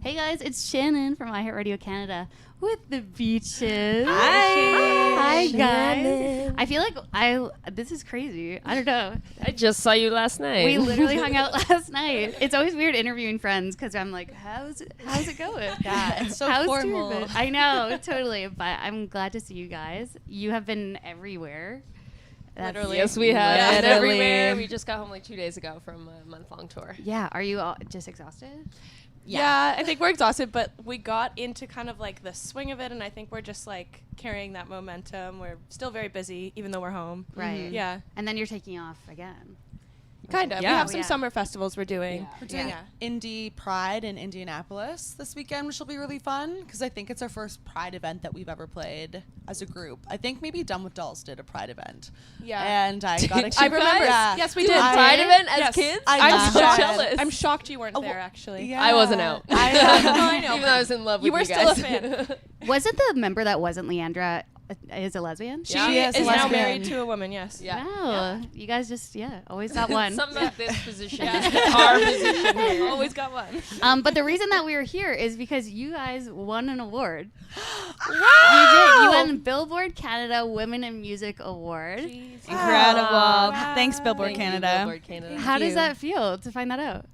Hey guys, it's Shannon from iHeartRadio Canada with the Beaches. Hi guys. Shannon. I feel like this is crazy. I don't know. I just saw you last night. We literally hung out last night. It's always weird interviewing friends because I'm like, how's it going? Yeah, it's so How's formal. Turbid? I know, totally. But I'm glad to see you guys. You have been everywhere. Literally. Yes, we have. Yeah, Been literally. everywhere. We just got home like 2 days ago from a month-long tour. Yeah. Are you all just exhausted? Yeah, I think we're exhausted, but we got into kind of like the swing of it, and I think we're just like carrying that momentum. We're still very busy, even though we're home. Right. Yeah. And then you're taking off again. Kind of. Yeah. We have some Yeah. summer festivals we're doing. We're doing Indie Pride in Indianapolis this weekend, which will be really fun because I think it's our first Pride event that we've ever played as a group. I think maybe Dumb with Dolls did a Pride event. Yeah. And I got I remember. Yeah. Yes, we You did. did a Pride event as Yes. kids? I I'm know. shocked. jealous. I'm shocked you weren't there, actually. Yeah. I wasn't out. I I know. Even though I was in love with You were still a guys. fan. Wasn't the member that wasn't Leandra is a lesbian? She Yeah. is a now lesbian. married to a woman, yes. Yeah. Wow. You guys just, always got one. Something about this position. Our position here. Always got one. But the reason that we were here is because you guys won an award. Wow. You did. You won Billboard Canada Women in Music Award. Incredible. Wow. Thanks, Billboard Thank you, Canada. Billboard Canada. How does you. that feel to find that out?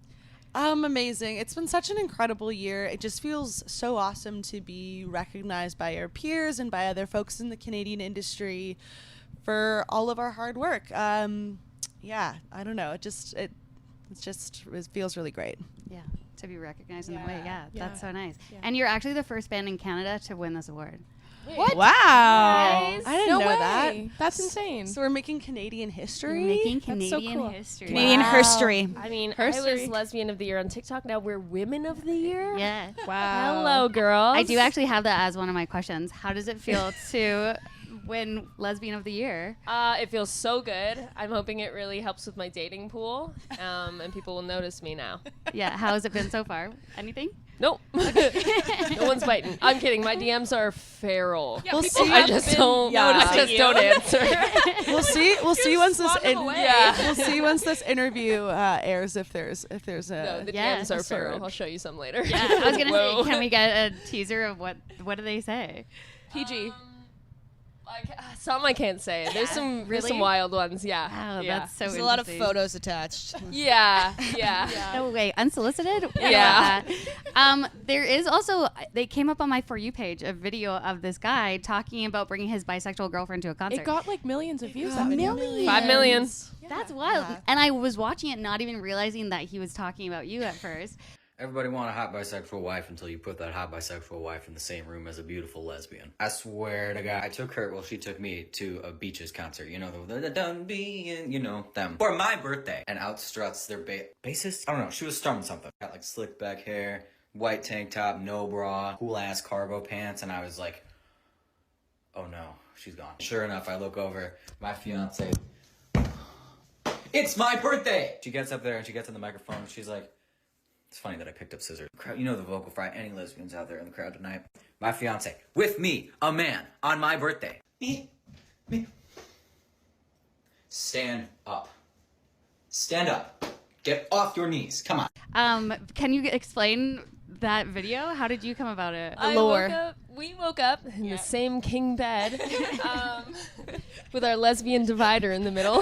Amazing. It's been such an incredible year. It just feels so awesome to be recognized by our peers and by other folks in the Canadian industry for all of our hard work. Yeah, I don't know. It feels really great. Yeah, to be recognized in that way. Yeah, Yeah. that's so nice. Yeah. And you're actually the first band in Canada to win this award. What? Wow. I didn't No know way. that. That's insane. So we're making Canadian history. You're making That's so Canadian cool. history. Canadian Wow. history. I mean, Herstory. I was Lesbian of the Year on TikTok. Now we're Women of the Year. Yeah. Wow. Hello, girls. I do actually have that as one of my questions. How does it feel to win Lesbian of the Year? It feels so good. I'm hoping it really helps with my dating pool, and people will notice me now. Yeah, how has it been so far? Anything? Nope. No one's biting. I'm kidding. My DMs are feral. Yeah, We'll people see. I have just been don't. Yeah. I noticing just you. don't answer. We'll see. We'll see once this. swung them away. Yeah. We'll see once this interview airs if there's No, a. the Yeah. DMs are Sorry. feral. I'll show you some later. Yeah, I was gonna Whoa. say, can we get a teaser of what do they say? PG. Some I can't say. There's some Really? some wild ones. Yeah. Wow, yeah. that's so There's a lot of interesting. photos attached. Yeah. Yeah. No way, unsolicited? Yeah. There is also, they came up on my For You page, a video of this guy talking about bringing his bisexual girlfriend to a concert. It got like millions of views. That video. 5 million. That's wild. Yeah. And I was watching it not even realizing that he was talking about you at first. Everybody want a hot bisexual wife until you put that hot bisexual wife in the same room as a beautiful lesbian. I swear to God, I took her, well, she took me to a Beaches concert. You know, the Dundee and, you know, them. For my birthday. And out struts their bassist? I don't know, she was strumming something. Got like slick back hair, white tank top, no bra, cool ass cargo pants, and I was like, oh no, she's gone. Sure enough, I look over, my fiance, it's my birthday! She gets up there and she gets on the microphone and she's like, it's funny that I picked up scissors. You know the vocal fry. Any lesbians out there in the crowd tonight? My fiance, with me, a man, on my birthday. Me. Stand up. Stand up. Get off your knees. Come on. Can you explain that video? How did you come about it? We woke up in the same king bed with our lesbian divider in the middle.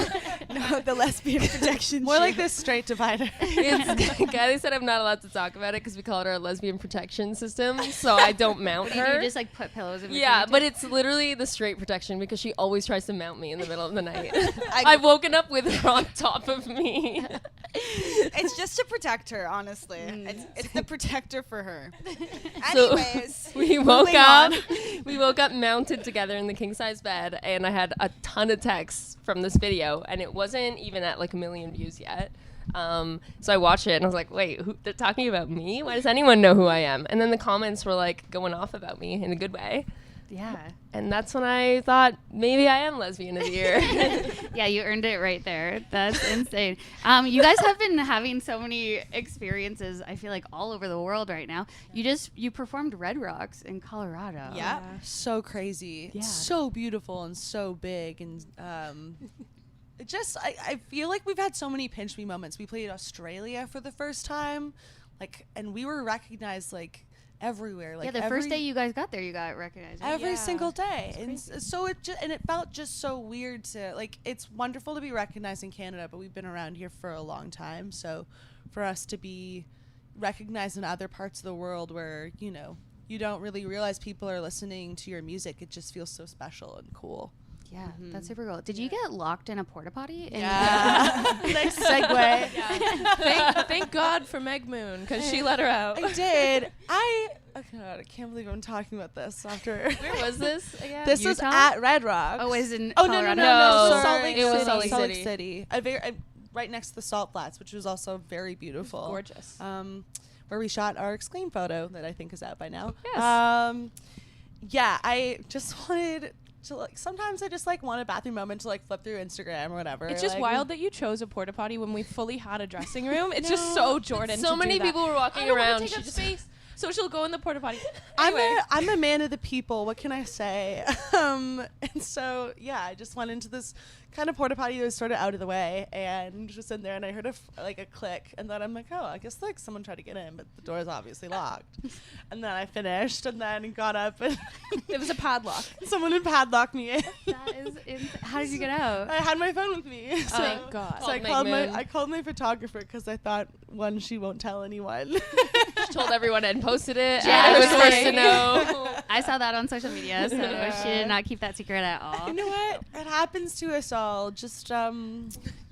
No, the lesbian protection. More like this straight divider. Kylie said I'm not allowed to talk about it because we call it our lesbian protection system, so I don't mount Did her. you just like put pillows in between Yeah, you two? but it's literally the straight protection because she always tries to mount me in the middle of the night. I've woken up with her on top of me. It's just to protect her, honestly. It's the protector for her. So Anyways, we woke up. We woke up mounted together in the king size bed, and I had a ton of texts from this video, and it wasn't even at like 1 million views yet. So I watched it and I was like, wait, they're talking about me? Why does anyone know who I am? And then the comments were like going off about me in a good way. Yeah. And that's when I thought maybe I am lesbian of the year. Yeah, you earned it right there. That's insane. You guys have been having so many experiences, I feel like, all over the world right now. You performed Red Rocks in Colorado. yeah. So crazy. Yeah. So beautiful and so big. And I feel like we've had so many pinch me moments. We played Australia for the first time, and we were recognized like everywhere. Like yeah, the first day you guys got there, you got recognized. Right? every Yeah. single day, and so it felt just so weird to like. It's wonderful to be recognized in Canada, but we've been around here for a long time, so for us to be recognized in other parts of the world where you don't really realize people are listening to your music, it just feels so special and cool. Yeah, that's super cool. Did you get locked in a porta potty? Yeah. Nice segue. Thank God for Meg Moon, because she let her out. I did. Oh God, I can't believe I'm talking about this after. Where was this again? This was Utah? at Red Rocks. Oh, is in Oh, no, Colorado? No. Salt Lake It was City. Salt Lake Salt Lake City. City. Right next to the Salt Flats, which was also very beautiful. Gorgeous. Where we shot our Exclaim photo that I think is out by now. Yes. Yeah, I just wanted to like. Sometimes I just like want a bathroom moment to like flip through Instagram or whatever. It's just like, wild that you chose a porta potty when we fully had a dressing room. It's just so Jordan. So to many do that. people were walking I don't wanna around. take She up just- space, so she'll go in the porta potty. I'm Anyway. a man of the people. What can I say? And so yeah, I just went into this kind of porta potty that was sort of out of the way, and just in there, and I heard a click, and then I'm like, oh, I guess like someone tried to get in, but the door is obviously locked. And then I finished, and then got up, and It was a padlock. someone had padlocked me in. That is how did you get out? I had my phone with me. So, Thank God. so I Called Meg Moon. called my photographer because I thought, one, she won't tell anyone. She told everyone and posted it. Yeah, I was I was first to like- know. I saw that on social media, so Yeah. she did not keep that secret at all. You know what? It happens to us all. Just No,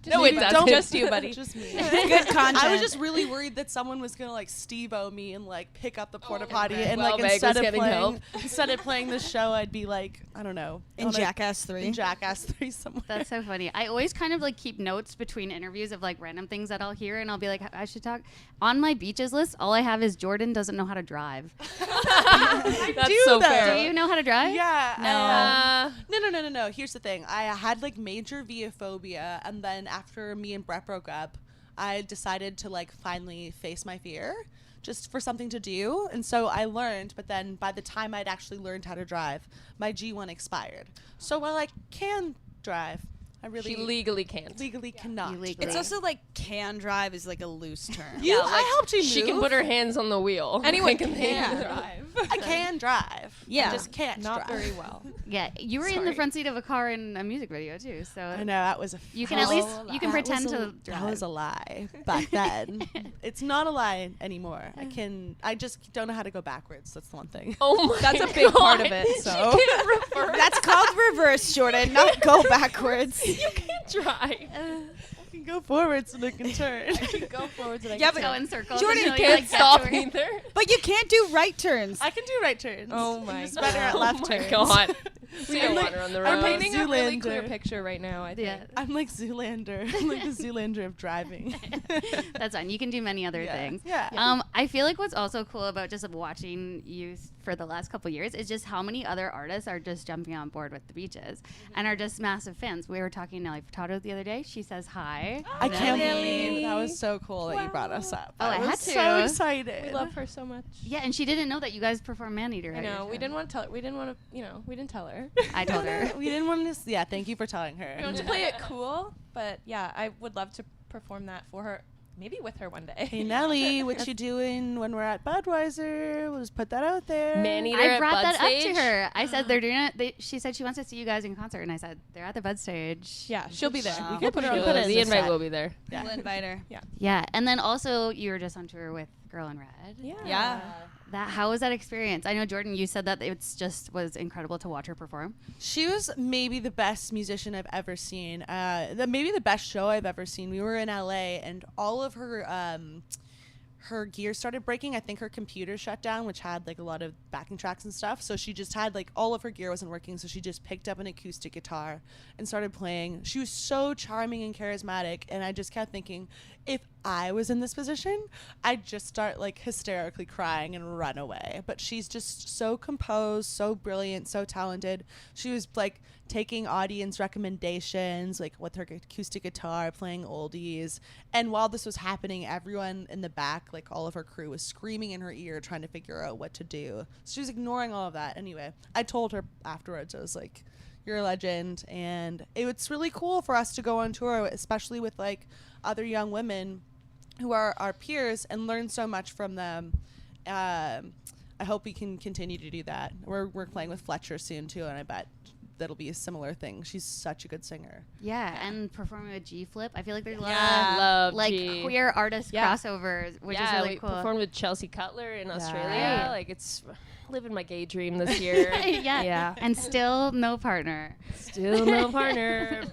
it maybe doesn't. don't- Just you, buddy. Just me. Good content. I was just really worried that someone was gonna like Steve-O me and like pick up the porta potty okay. and Well, like Meg instead was of getting playing help. instead of playing the show, I'd be like, I don't know, in on a- Jackass 3. in Jackass 3 somewhere. That's so funny. I always kind of like keep notes between interviews of like random things that I'll hear, and I'll be like, I should talk. On my beaches list, all I have is Jordan doesn't know how to drive. That's do so though. fair. Do you know how to drive? Yeah. No. No. Here's the thing. I had like major veophobia, and then after me and Brett broke up, I decided to like finally face my fear, just for something to do. And so I learned, but then by the time I'd actually learned how to drive, my G1 expired. So while I can drive, I really She legally can't. legally cannot. You legally- It's also like can drive is like a loose term. You, Yeah, I like, helped you She can move. put her hands on the wheel. Anyone Like, can they- drive. I can drive. Yeah. I just can't Not drive. very well. Yeah, you were in the Sorry. front seat of a car in a music video too, so I know that was a. You can at least- you can that pretend was to a, drive. That was a lie back then. It's not a lie anymore. I just don't know how to go backwards. That's the one thing. Oh my That's a big part of God. it, so. She can reverse. That's called reverse, Jordan, not go backwards. You can't drive. I can go forwards and I can turn. Go forwards and I Yeah, can but go in circles. Jordan, until You you, can't like, get stop to where- either. But you can't do right turns. I can do right turns. Oh I'm my just better at left Oh my turns. God. So you I'm don't like- want her on the I'm road. We're painting a really Zoolander. clear picture right now, I think. Yeah, I'm like Zoolander. I'm like the Zoolander of driving. that's fine. You can do many other Yeah. things. Yeah. I feel like what's also cool about just watching you for the last couple years is just how many other artists are just jumping on board with the beaches and are just massive fans. We were talking to Nelly Furtado the other day. She says hi. I can't Nelly. believe that was so cool that you brought us up. Oh, I was had so to. excited. We love her so much. Yeah, and she didn't know that you guys perform Maneater. I at your know. We show. didn't want to tell. We didn't want to. We didn't tell her. I told her. We didn't want to. Yeah, thank you for telling her. We wanted to play it cool, but yeah, I would love to perform that for her. Maybe with her one day. Hey Nelly, what you doing when we're at Budweiser? We'll just put that out there. Maneater I at brought Bud that up Stage? to her. I said they're doing it. She said she wants to see you guys in concert, and I said they're at the Bud stage. Yeah, she'll be there. Wow. We can put her on Sure, the put it in the the invite set. will be there. Yeah. We'll invite her. Yeah, and then also you were just on tour with Girl in Red. Yeah. How was that experience? I know Jordan, you said that it's just was incredible to watch her perform. She was maybe the best musician I've ever seen. Maybe the best show I've ever seen. We were in LA, and all of her gear started breaking. I think her computer shut down, which had like a lot of backing tracks and stuff. So she just had like all of her gear wasn't working. So she just picked up an acoustic guitar and started playing. She was so charming and charismatic. And I just kept thinking, if I was in this position, I'd just start like hysterically crying and run away. But she's just so composed, so brilliant, so talented. She was like taking audience recommendations, like with her acoustic guitar, playing oldies. And while this was happening, everyone in the back, like all of her crew, was screaming in her ear, trying to figure out what to do. So she was ignoring all of that. Anyway, I told her afterwards, I was like, you're a legend. And it's really cool for us to go on tour, especially with like other young women who are our peers and learn so much from them. I hope we can continue to do that. We're playing with Fletcher soon too, and I bet that'll be a similar thing. She's such a good singer. Yeah, and performing with G Flip. I feel like there's a lot Love of like G. queer artist Yeah. crossovers, which is yeah, really we cool. performed with Chelsea Cutler in Australia. Yeah. Like, it's living my gay dream this year. yeah. And still no partner. Still no partner.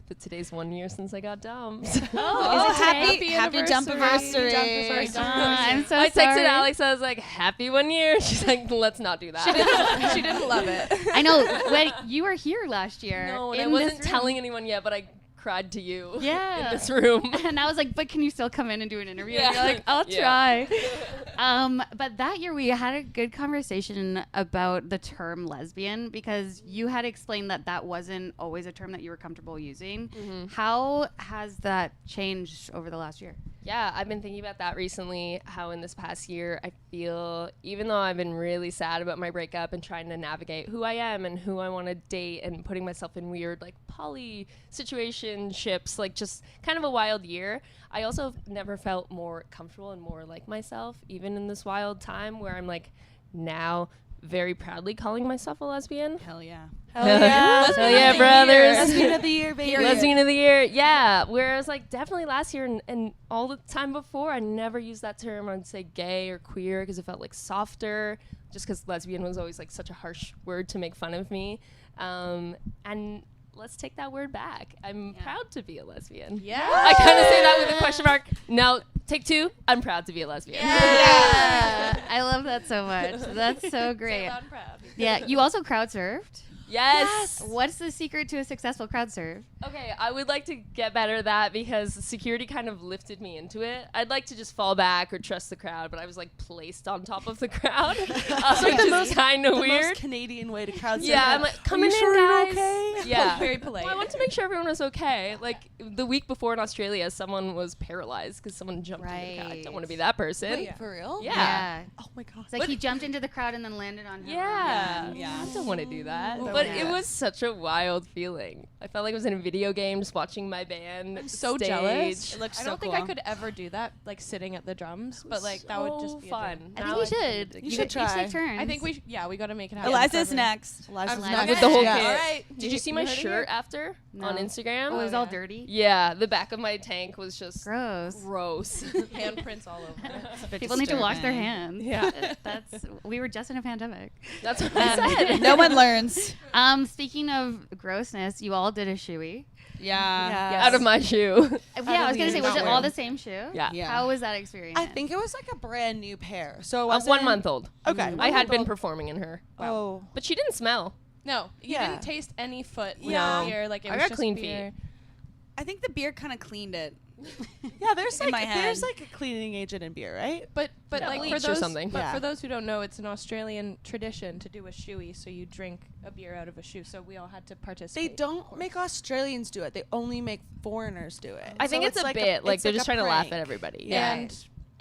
But today's 1 year since I got dumped. happy jump anniversary. I'm so I sorry. texted Alex. I was like, "Happy 1 year." She's like, "Let's not do that." She didn't love it. I know. When you were here last year. No, and I in wasn't this room. telling anyone yet, but I cried to you. Yeah. In this room. And I was like, but can you still come in and do an interview? Yeah. And you're like, I'll Yeah. try. But that year we had a good conversation about the term lesbian because you had explained that that wasn't always a term that you were comfortable using. Mm-hmm. How has that changed over the last year? Yeah, I've been thinking about that recently, how in this past year I feel, even though I've been really sad about my breakup and trying to navigate who I am and who I want to date and putting myself in weird like poly situationships, like just kind of a wild year, I also have never felt more comfortable and more like myself, even in this wild time where I'm like now very proudly calling myself a lesbian. Hell yeah. Hell yeah. Hell yeah, brothers. Lesbian of the year, baby. Lesbian of the year, yeah. Whereas, like, definitely last year and all the time before, I never used that term. I'd say gay or queer because it felt like softer, just because lesbian was always like such a harsh word to make fun of me. And let's take that word back. I'm proud to be a lesbian. Yeah. I kind of say that with a question mark. No, take two. I'm proud to be a lesbian. Yeah. I love that so much. That's so great. I'm proud. Yeah. You also crowd surfed. Yes. What's the secret to a successful crowd surf? Okay, I would like to get better at that because security kind of lifted me into it. I'd like to just fall back or trust the crowd, but I was like placed on top of the crowd. It's like the most kind of the weird. most Canadian way to crowd surf. Yeah, I'm like, come Are in, you sure you're guys. okay? Yeah, Very polite. Well, I wanted to make sure everyone was okay. Like the week before in Australia, someone was paralyzed because someone jumped into the crowd. I don't want to be that person. Wait, for real? Yeah. Oh my god. It's like he jumped into the crowd and then landed on her. Yeah. Yeah. I don't want to do that. Oh, But yeah. it was such a wild feeling. I felt like I was in a video game just watching my band. I'm so stage. jealous. It looks I so don't think I cool. could ever do that, like sitting at the drums, but like that would just be fun. A dream. I think Now you I can should. do You could should each try. take turns. I think we got to make it happen. Eliza's forever. next. Eliza's Eliza's next. With the whole Yeah. kit. All right. Did you see my heard it shirt here? after No. on Instagram? Oh, it was all yeah. dirty. Yeah, the back of my tank was just Gross. gross. Handprints all over it. People need to wash their disturbing. hands. Yeah. That's. We were just in a pandemic. That's what I said. No one learns. Speaking of grossness, you all did a shoey. Yeah. Out of my shoe. Yeah, I was gonna say, was not it all wearing. the same shoe? Yeah. Yeah. How was that experience? I think it was like a brand new pair. So it A was 1 month old. Okay. I had been performing in her. Oh. But she didn't smell. No, you Yeah. didn't taste any foot with Yeah. beer. Like it I was got just clean beer. feet. I think the beer kind of cleaned it. Yeah, there's In like my head. there's like a cleaning agent in beer, right? But Yeah, like bleach for or those something. But Yeah. for those who don't know, it's an Australian tradition to do a shoey. So you drink a beer out of a shoe. So we all had to They participate. of don't course. make Australians do it. They only make foreigners do it. I think So it's a like bit. Like it's they're just a trying to laugh prank. at everybody. Yeah.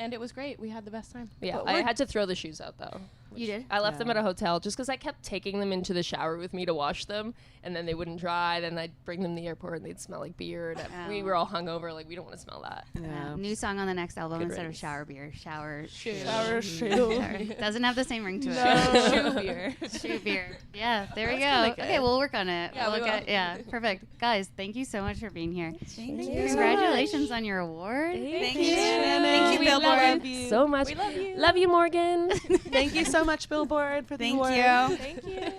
And it was great. We had the best time. Yeah, But I we're- had to throw the shoes out though. You did? I left them Yeah. at a hotel just because I kept taking them into the shower with me to wash them, and then they wouldn't dry. Then I'd bring them to the airport, and they'd smell like beer. And we Oh. were all hungover, like we don't want to smell that. Yeah. New song on the next album Good instead of riddance. shower beer. Shower. Shower shoe. Shower. Doesn't have the same ring to it. No. Shoe beer. Shoe beer. Yeah, there we That's go. kinda Okay, good. we'll work on it. Yeah, we'll we look will. at, yeah, perfect. Guys, thank you so much for being here. Thank you. Congratulations on your award. Thank you. you. Thank you, We Billboard. love you so much. We love you. Love you, Morgan. Thank you so much, Billboard, for the Thank award. you. Thank you.